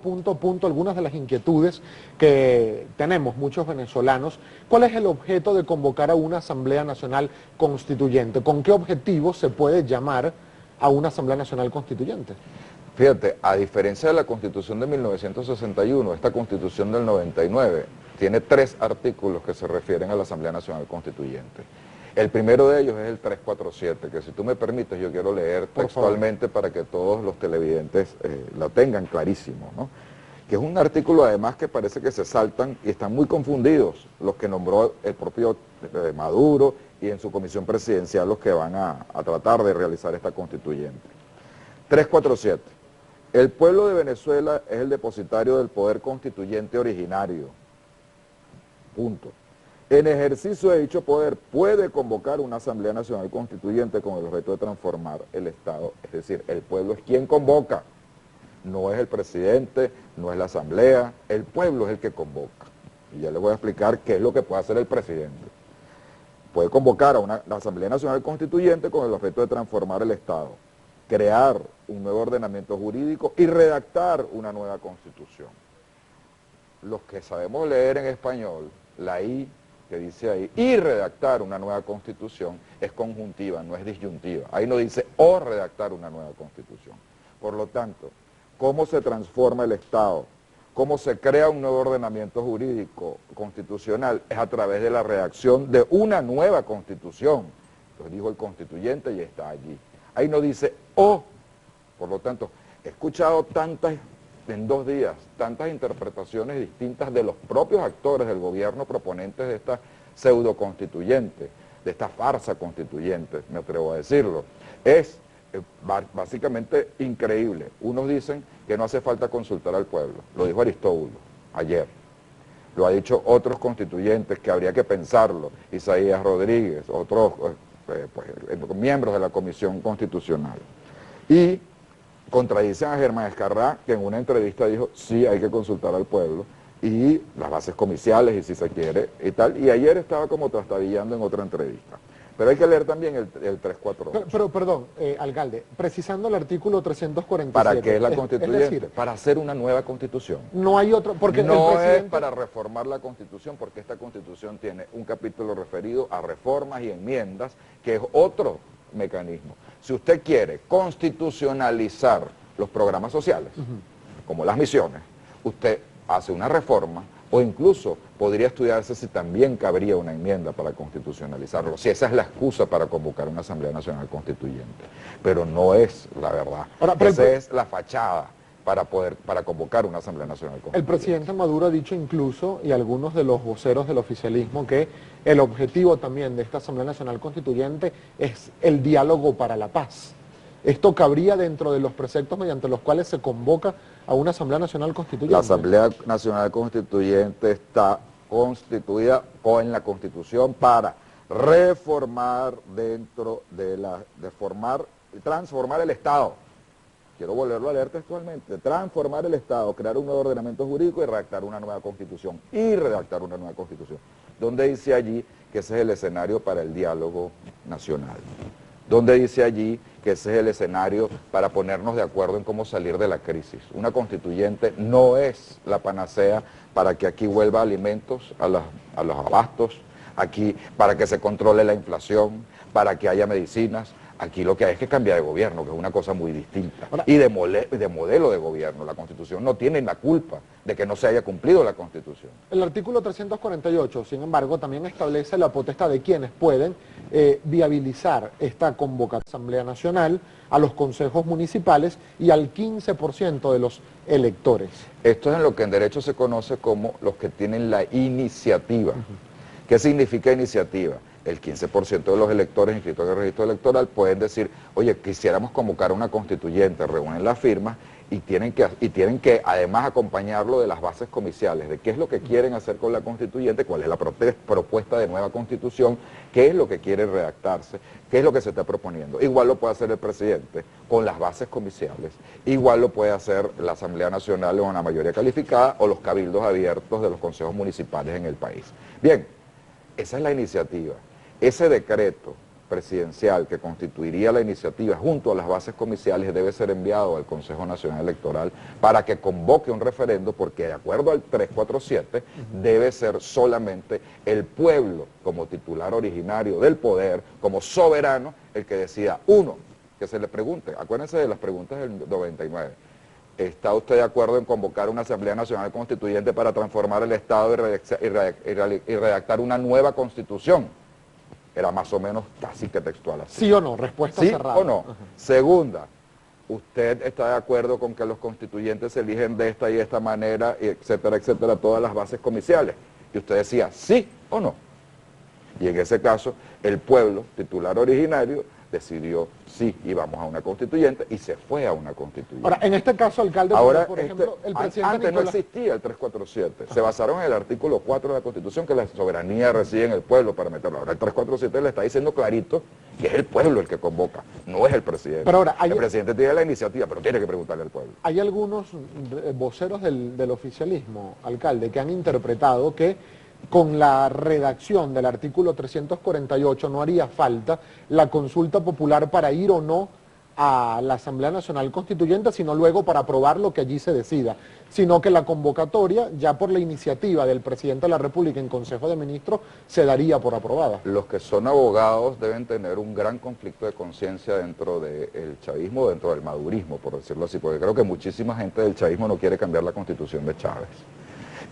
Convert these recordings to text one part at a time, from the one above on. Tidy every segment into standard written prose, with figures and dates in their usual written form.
punto a punto algunas de las inquietudes que tenemos muchos venezolanos. ¿Cuál es el objeto de convocar a una Asamblea Nacional Constituyente? ¿Con qué objetivo se puede llamar a una Asamblea Nacional Constituyente? Fíjate, a diferencia de la Constitución de 1961, esta Constitución del 99 tiene 3 artículos que se refieren a la Asamblea Nacional Constituyente. El primero de ellos es el 347, que si tú me permites yo quiero leer textualmente para que todos los televidentes lo tengan clarísimo, ¿no? Que es un artículo además que parece que se saltan y están muy confundidos los que nombró el propio Maduro y en su comisión presidencial los que van a tratar de realizar esta constituyente. 347. El pueblo de Venezuela es el depositario del poder constituyente originario. Punto. En ejercicio de dicho poder puede convocar una Asamblea Nacional Constituyente con el objeto de transformar el Estado. Es decir, el pueblo es quien convoca. No es el presidente, no es la Asamblea, el pueblo es el que convoca. Y ya les voy a explicar qué es lo que puede hacer el presidente. Puede convocar a la Asamblea Nacional Constituyente con el objeto de transformar el Estado, crear un nuevo ordenamiento jurídico y redactar una nueva Constitución. Los que sabemos leer en español, la I que dice ahí, y redactar una nueva Constitución, es conjuntiva, no es disyuntiva. Ahí no dice o redactar una nueva Constitución. Por lo tanto, ¿cómo se transforma el Estado? ¿Cómo se crea un nuevo ordenamiento jurídico constitucional? Es a través de la redacción de una nueva Constitución. Lo dijo el constituyente y está allí. Ahí no dice o. Por lo tanto, he escuchado en 2 días, tantas interpretaciones distintas de los propios actores del gobierno proponentes de esta pseudo constituyente, de esta farsa constituyente, me atrevo a decirlo. Es básicamente increíble. Unos dicen que no hace falta consultar al pueblo, lo dijo Aristóbulo ayer. Lo ha dicho otros constituyentes que habría que pensarlo, Isaías Rodríguez, otros miembros de la Comisión Constitucional. Y contradicen a Germán Escarrá, que en una entrevista dijo, sí, hay que consultar al pueblo, y las bases comiciales, y si se quiere, y tal, y ayer estaba como trastabillando en otra entrevista. Pero hay que leer también el 348. Pero perdón, alcalde, precisando el artículo 347. ¿Para qué es la constituyente? Es decir, para hacer una nueva constitución. No hay otro, porque no el presidente... es para reformar la constitución, porque esta constitución tiene un capítulo referido a reformas y enmiendas, que es otro mecanismo. Si usted quiere constitucionalizar los programas sociales, como las misiones, usted hace una reforma o incluso podría estudiarse si también cabría una enmienda para constitucionalizarlo, si esa es la excusa para convocar una Asamblea Nacional Constituyente. Pero no es la verdad. Ahora, esa es la fachada para convocar una Asamblea Nacional Constituyente. El presidente Maduro ha dicho incluso, y algunos de los voceros del oficialismo, que el objetivo también de esta Asamblea Nacional Constituyente es el diálogo para la paz. ¿Esto cabría dentro de los preceptos mediante los cuales se convoca a una Asamblea Nacional Constituyente? La Asamblea Nacional Constituyente está constituida en la Constitución para reformar transformar el Estado. Quiero volverlo a leer textualmente. Transformar el Estado, crear un nuevo ordenamiento jurídico y redactar una nueva Constitución. ¿Dónde dice allí que ese es el escenario para el diálogo nacional? ¿Dónde dice allí que ese es el escenario para ponernos de acuerdo en cómo salir de la crisis? Una constituyente no es la panacea para que aquí vuelva alimentos a los abastos, aquí para que se controle la inflación, para que haya medicinas. Aquí lo que hay es que cambiar de gobierno, que es una cosa muy distinta. Ahora, y de modelo de gobierno. La Constitución no tiene la culpa de que no se haya cumplido la Constitución. El artículo 348, sin embargo, también establece la potestad de quienes pueden viabilizar esta convocatoria de Asamblea Nacional a los consejos municipales y al 15% de los electores. Esto es en lo que en derecho se conoce como los que tienen la iniciativa. ¿Qué significa iniciativa? El 15% de los electores inscritos en el registro electoral pueden decir, oye, quisiéramos convocar una constituyente, reúnen las firmas y tienen que además acompañarlo de las bases comiciales, de qué es lo que quieren hacer con la constituyente, cuál es la propuesta de nueva constitución, qué es lo que quiere redactarse, qué es lo que se está proponiendo. Igual lo puede hacer el presidente con las bases comiciales, igual lo puede hacer la Asamblea Nacional con una mayoría calificada o los cabildos abiertos de los consejos municipales en el país. Bien, esa es la iniciativa. Ese decreto presidencial que constituiría la iniciativa junto a las bases comiciales debe ser enviado al Consejo Nacional Electoral para que convoque un referendo, porque de acuerdo al 347 debe ser solamente el pueblo como titular originario del poder, como soberano, el que decida. Uno, que se le pregunte, acuérdense de las preguntas del 99, ¿está usted de acuerdo en convocar una Asamblea Nacional Constituyente para transformar el Estado y redactar una nueva Constitución? Era más o menos casi que textual así. ¿Sí o no? Respuesta ¿Sí cerrada. o no? Segunda, ¿usted está de acuerdo con que los constituyentes se eligen de esta y esta manera, etcétera, etcétera, todas las bases comiciales? Y usted decía, ¿sí o no? Y en ese caso, el pueblo, titular originario, decidió sí, íbamos a una constituyente y se fue a una constituyente. Ahora, en este caso, alcalde, ahora, por ejemplo, el presidente antes Nicolás... no existía el 347, se basaron en el artículo 4 de la Constitución, que la soberanía reside en el pueblo para meterlo. Ahora el 347 le está diciendo clarito que es el pueblo el que convoca, no es el presidente. Pero ahora, el presidente tiene la iniciativa, pero tiene que preguntarle al pueblo. Hay algunos voceros del oficialismo, alcalde, que han interpretado que con la redacción del artículo 348 no haría falta la consulta popular para ir o no a la Asamblea Nacional Constituyente, sino luego para aprobar lo que allí se decida, sino que la convocatoria, ya por la iniciativa del presidente de la República en Consejo de Ministros, se daría por aprobada. Los que son abogados deben tener un gran conflicto de conciencia dentro del chavismo, dentro del madurismo, por decirlo así, porque creo que muchísima gente del chavismo no quiere cambiar la Constitución de Chávez.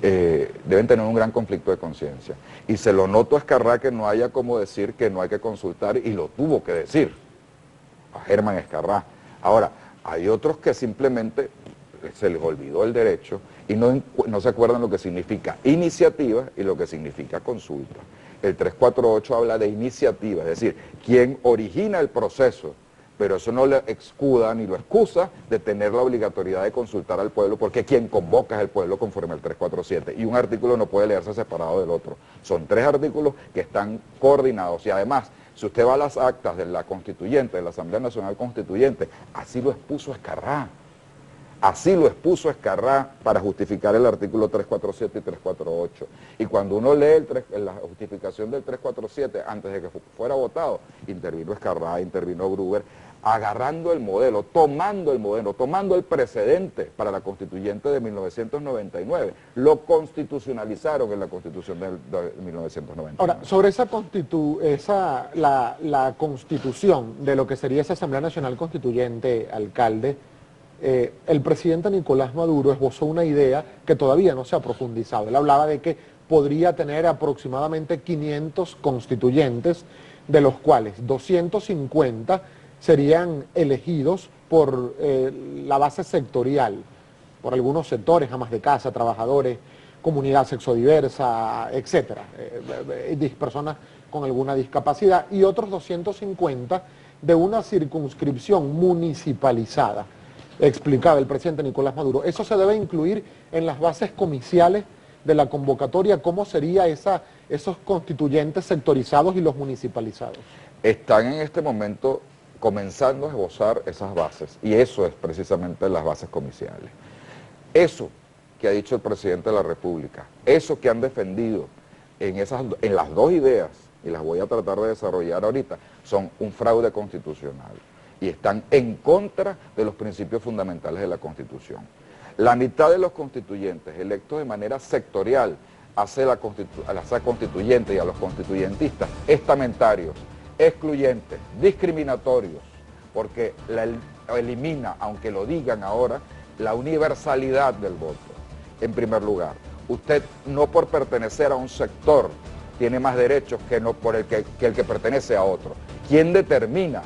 Deben tener un gran conflicto de conciencia. Y se lo noto a Escarrá que no haya como decir que no hay que consultar, y lo tuvo que decir, a Germán Escarrá. Ahora, hay otros que simplemente se les olvidó el derecho y no se acuerdan lo que significa iniciativa y lo que significa consulta. El 348 habla de iniciativa, es decir, quien origina el proceso, pero eso no le excuda ni lo excusa de tener la obligatoriedad de consultar al pueblo, porque quien convoca es el pueblo conforme al 347, y un artículo no puede leerse separado del otro. Son tres artículos que están coordinados, y además, si usted va a las actas de la Constituyente, de la Asamblea Nacional Constituyente, así lo expuso Escarrá. Así lo expuso Escarrá para justificar el artículo 347 y 348. Y cuando uno lee la justificación del 347, antes de que fuera votado, intervino Escarrá, intervino Gruber, agarrando el modelo, tomando el precedente para la constituyente de 1999. Lo constitucionalizaron en la Constitución de 1999. Ahora, sobre la constitución de lo que sería esa Asamblea Nacional Constituyente, alcalde, el presidente Nicolás Maduro esbozó una idea que todavía no se ha profundizado. Él hablaba de que podría tener aproximadamente 500 constituyentes, de los cuales 250 serían elegidos por la base sectorial, por algunos sectores, amas de casa, trabajadores, comunidad sexodiversa, etcétera, personas con alguna discapacidad, y otros 250 de una circunscripción municipalizada. Explicaba el presidente Nicolás Maduro. Eso se debe incluir en las bases comiciales de la convocatoria. ¿Cómo sería esos constituyentes sectorizados y los municipalizados? Están en este momento comenzando a esbozar esas bases, y eso es precisamente las bases comiciales. Eso que ha dicho el presidente de la República, eso que han defendido en las dos ideas, y las voy a tratar de desarrollar ahorita, son un fraude constitucional y están en contra de los principios fundamentales de la Constitución. La mitad de los constituyentes electos de manera sectorial hace a la constituyente y a los constituyentistas estamentarios, excluyentes, discriminatorios, porque elimina, aunque lo digan ahora, la universalidad del voto. En primer lugar, usted no por pertenecer a un sector tiene más derechos que el que pertenece a otro. ¿Quién determina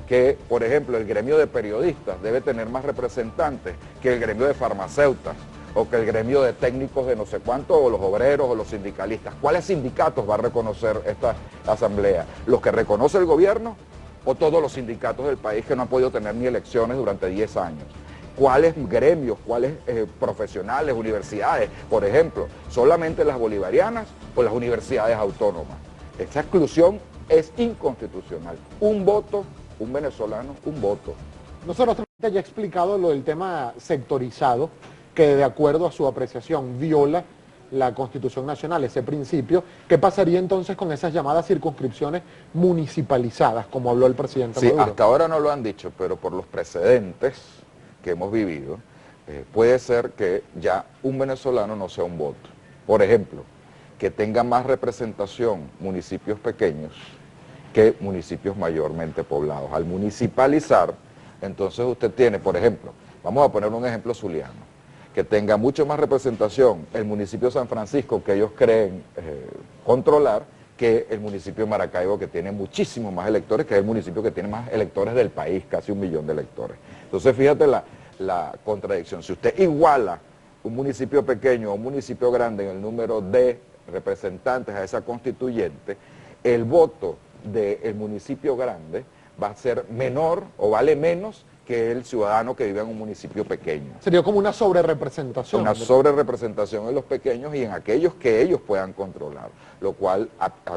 que, por ejemplo, el gremio de periodistas debe tener más representantes que el gremio de farmacéuticos, o que el gremio de técnicos de no sé cuánto, o los obreros, o los sindicalistas? ¿Cuáles sindicatos va a reconocer esta asamblea? ¿Los que reconoce el gobierno o todos los sindicatos del país que no han podido tener ni elecciones durante 10 años? ¿Cuáles gremios, cuáles profesionales, universidades? Por ejemplo, ¿solamente las bolivarianas o las universidades autónomas? Esta exclusión es inconstitucional. Un voto, un venezolano, un voto. Nosotros también ya he explicado lo del tema sectorizado, que de acuerdo a su apreciación viola la Constitución Nacional, ese principio. ¿Qué pasaría entonces con esas llamadas circunscripciones municipalizadas, como habló el presidente Sí, Maduro? hasta ahora no lo han dicho, pero por los precedentes que hemos vivido, puede ser que ya un venezolano no sea un voto. Por ejemplo, que tenga más representación municipios pequeños que municipios mayormente poblados. Al municipalizar, entonces usted tiene, por ejemplo, vamos a poner un ejemplo zuliano, que tenga mucho más representación el municipio de San Francisco, que ellos creen controlar, que el municipio de Maracaibo, que tiene muchísimos más electores, que es el municipio que tiene más electores del país, casi 1 millón de electores. Entonces fíjate la contradicción. Si usted iguala un municipio pequeño a un municipio grande en el número de representantes a esa constituyente, el voto del municipio grande va a ser menor o vale menos que el ciudadano que vive en un municipio pequeño. Sería como una sobrerepresentación. Una sobrerepresentación en los pequeños y en aquellos que ellos puedan controlar, lo cual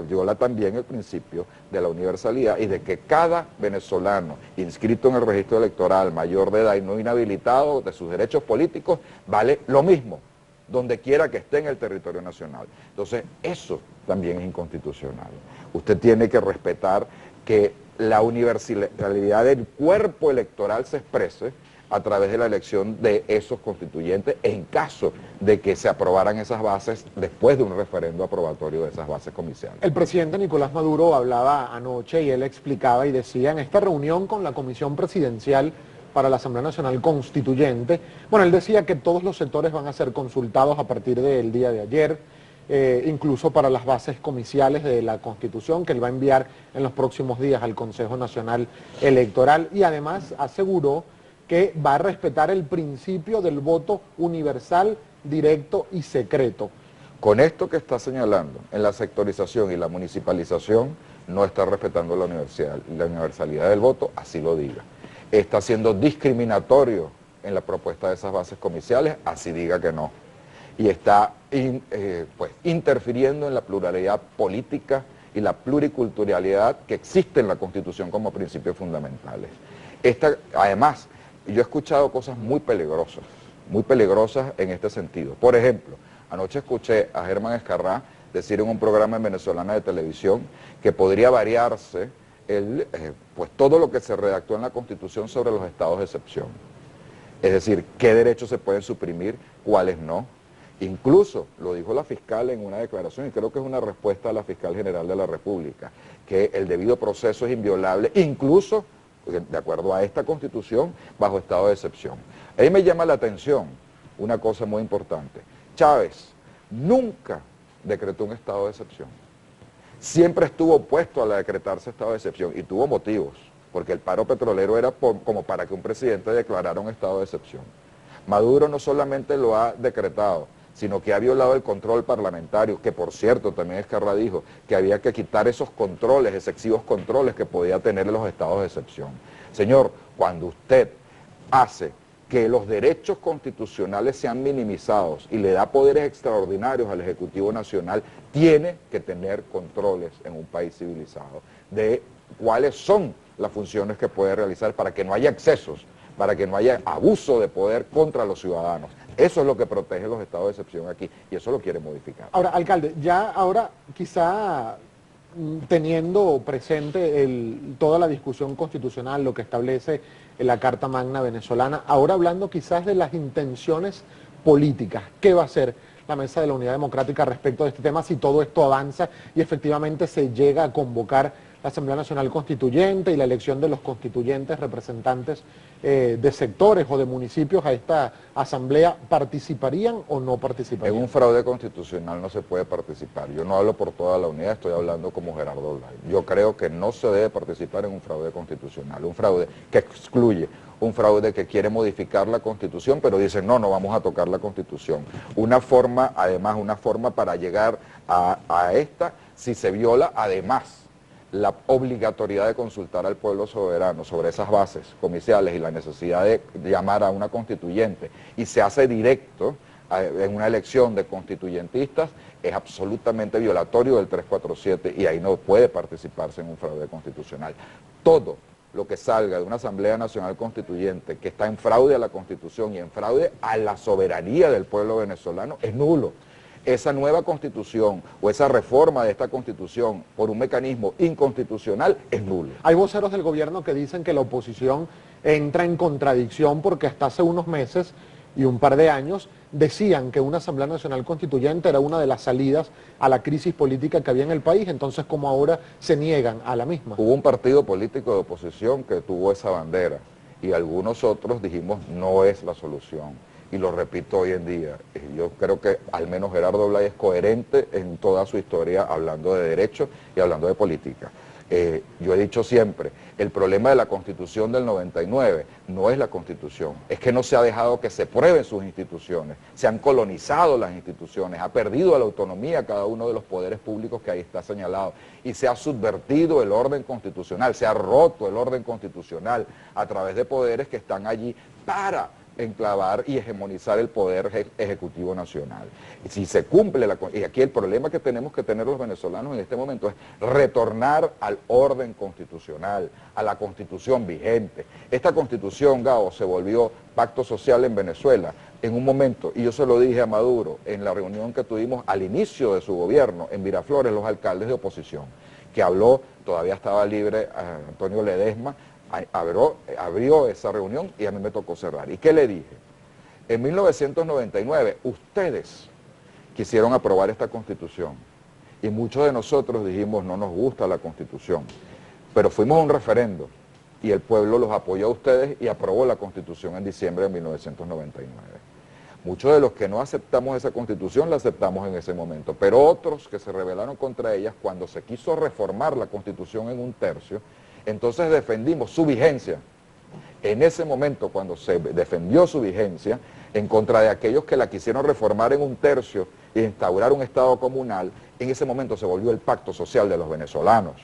viola también el principio de la universalidad y de que cada venezolano inscrito en el registro electoral, mayor de edad y no inhabilitado de sus derechos políticos, vale lo mismo, donde quiera que esté en el territorio nacional. Entonces, eso también es inconstitucional. Usted tiene que respetar que la universalidad del cuerpo electoral se exprese a través de la elección de esos constituyentes en caso de que se aprobaran esas bases después de un referendo aprobatorio de esas bases comiciales. El presidente Nicolás Maduro hablaba anoche y él explicaba y decía en esta reunión con la Comisión Presidencial para la Asamblea Nacional Constituyente, bueno, él decía que todos los sectores van a ser consultados a partir del día de ayer, incluso para las bases comiciales de la Constitución que él va a enviar en los próximos días al Consejo Nacional Electoral, y además aseguró que va a respetar el principio del voto universal, directo y secreto. Con esto que está señalando, en la sectorización y la municipalización, no está respetando la universalidad del voto, así lo diga. Está siendo discriminatorio en la propuesta de esas bases comiciales, así diga que no. Y está interfiriendo en la pluralidad política y la pluriculturalidad que existe en la Constitución como principios fundamentales. Además, yo he escuchado cosas muy peligrosas en este sentido. Por ejemplo, anoche escuché a Germán Escarrá decir en un programa en Venezolana de Televisión que podría variarse todo lo que se redactó en la Constitución sobre los estados de excepción. Es decir, qué derechos se pueden suprimir, cuáles no. Incluso, lo dijo la fiscal en una declaración, y creo que es una respuesta a la fiscal general de la República, que el debido proceso es inviolable, incluso, de acuerdo a esta Constitución, bajo estado de excepción. Ahí me llama la atención una cosa muy importante. Chávez nunca decretó un estado de excepción. Siempre estuvo opuesto a la decretarse estado de excepción, y tuvo motivos, porque el paro petrolero era como para que un presidente declarara un estado de excepción. Maduro no solamente lo ha decretado, sino que ha violado el control parlamentario, que por cierto también Escarrá dijo que había que quitar esos controles, excesivos controles que podía tener los estados de excepción. Señor, cuando usted hace que los derechos constitucionales sean minimizados y le da poderes extraordinarios al Ejecutivo Nacional, tiene que tener controles en un país civilizado de cuáles son las funciones que puede realizar para que no haya excesos, para que no haya abuso de poder contra los ciudadanos. Eso es lo que protege los estados de excepción aquí, y eso lo quiere modificar. Ahora, alcalde, ya ahora quizá teniendo presente toda la discusión constitucional, lo que establece la Carta Magna venezolana, ahora hablando quizás de las intenciones políticas, ¿qué va a hacer la Mesa de la Unidad Democrática respecto de este tema si todo esto avanza y efectivamente se llega a convocar la Asamblea Nacional Constituyente y la elección de los constituyentes representantes de sectores o de municipios a esta asamblea? ¿Participarían o no participarían? En un fraude constitucional no se puede participar. Yo no hablo por toda la unidad, estoy hablando como Gerardo Olay. Yo creo que no se debe participar en un fraude constitucional, un fraude que excluye, un fraude que quiere modificar la Constitución, pero dicen no vamos a tocar la Constitución. Una forma para llegar a esta, si se viola además la obligatoriedad de consultar al pueblo soberano sobre esas bases comiciales y la necesidad de llamar a una constituyente, y se hace directo en una elección de constituyentistas, es absolutamente violatorio del 347 y ahí no puede participarse en un fraude constitucional. Todo lo que salga de una Asamblea Nacional Constituyente que está en fraude a la Constitución y en fraude a la soberanía del pueblo venezolano es nulo. esa nueva constitución o esa reforma de esta constitución por un mecanismo inconstitucional es nulo. Hay voceros del gobierno que dicen que la oposición entra en contradicción porque hasta hace unos meses y un par de años decían que una Asamblea Nacional Constituyente era una de las salidas a la crisis política que había en el país, entonces como ahora se niegan a la misma. Hubo un partido político de oposición que tuvo esa bandera y algunos otros dijimos no es la solución. Y lo repito hoy en día, yo creo que al menos Gerardo Blay es coherente en toda su historia hablando de derecho y hablando de política. Yo he dicho siempre, el problema de la Constitución del 99 no es la Constitución, es que no se ha dejado que se prueben sus instituciones, se han colonizado las instituciones, ha perdido la autonomía cada uno de los poderes públicos que ahí está señalado y se ha subvertido el orden constitucional, se ha roto el orden constitucional a través de poderes que están allí para enclavar y hegemonizar el poder ejecutivo nacional. Y si se cumple y aquí el problema que tenemos que tener los venezolanos en este momento es retornar al orden constitucional, a la constitución vigente. Esta constitución, Gabo, se volvió pacto social en Venezuela en un momento, y yo se lo dije a Maduro en la reunión que tuvimos al inicio de su gobierno en Miraflores, los alcaldes de oposición, que habló, todavía estaba libre Antonio Ledesma, abrió esa reunión y a mí me tocó cerrar. ¿Y qué le dije? En 1999 ustedes quisieron aprobar esta constitución y muchos de nosotros dijimos no nos gusta la constitución, pero fuimos a un referendo y el pueblo los apoyó a ustedes y aprobó la constitución en diciembre de 1999. Muchos de los que no aceptamos esa constitución la aceptamos en ese momento, pero otros que se rebelaron contra ellas cuando se quiso reformar la constitución en un tercio, entonces defendimos su vigencia. En ese momento, cuando se defendió su vigencia, en contra de aquellos que la quisieron reformar en un tercio e instaurar un Estado comunal, en ese momento se volvió el pacto social de los venezolanos.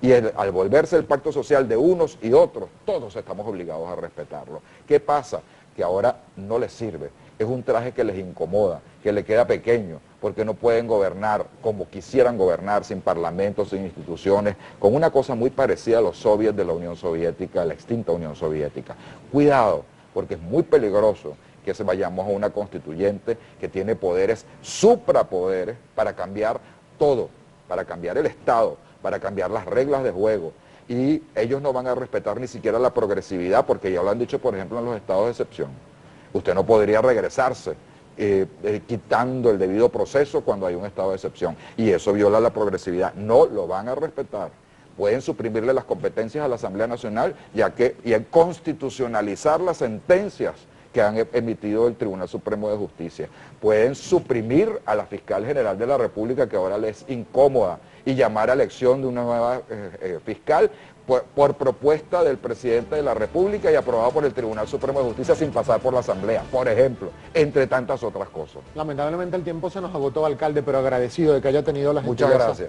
Y al volverse el pacto social de unos y otros, todos estamos obligados a respetarlo. ¿Qué pasa? Que ahora no les sirve. Es un traje que les incomoda, que les queda pequeño, porque no pueden gobernar como quisieran gobernar, sin parlamentos, sin instituciones, con una cosa muy parecida a los soviets de la Unión Soviética, la extinta Unión Soviética. Cuidado, porque es muy peligroso que vayamos a una constituyente que tiene poderes, suprapoderes, para cambiar todo, para cambiar el Estado, para cambiar las reglas de juego. Y ellos no van a respetar ni siquiera la progresividad, porque ya lo han dicho, por ejemplo, en los estados de excepción. Usted no podría regresarse quitando el debido proceso cuando hay un estado de excepción. Y eso viola la progresividad. No lo van a respetar. Pueden suprimirle las competencias a la Asamblea Nacional y constitucionalizar las sentencias que han emitido el Tribunal Supremo de Justicia. Pueden suprimir a la Fiscal General de la República, que ahora les es incómoda, y llamar a elección de una nueva fiscal por propuesta del presidente de la República y aprobado por el Tribunal Supremo de Justicia sin pasar por la Asamblea, por ejemplo, entre tantas otras cosas. Lamentablemente el tiempo se nos agotó, alcalde, pero agradecido de que haya tenido la gentileza. Muchas gracias.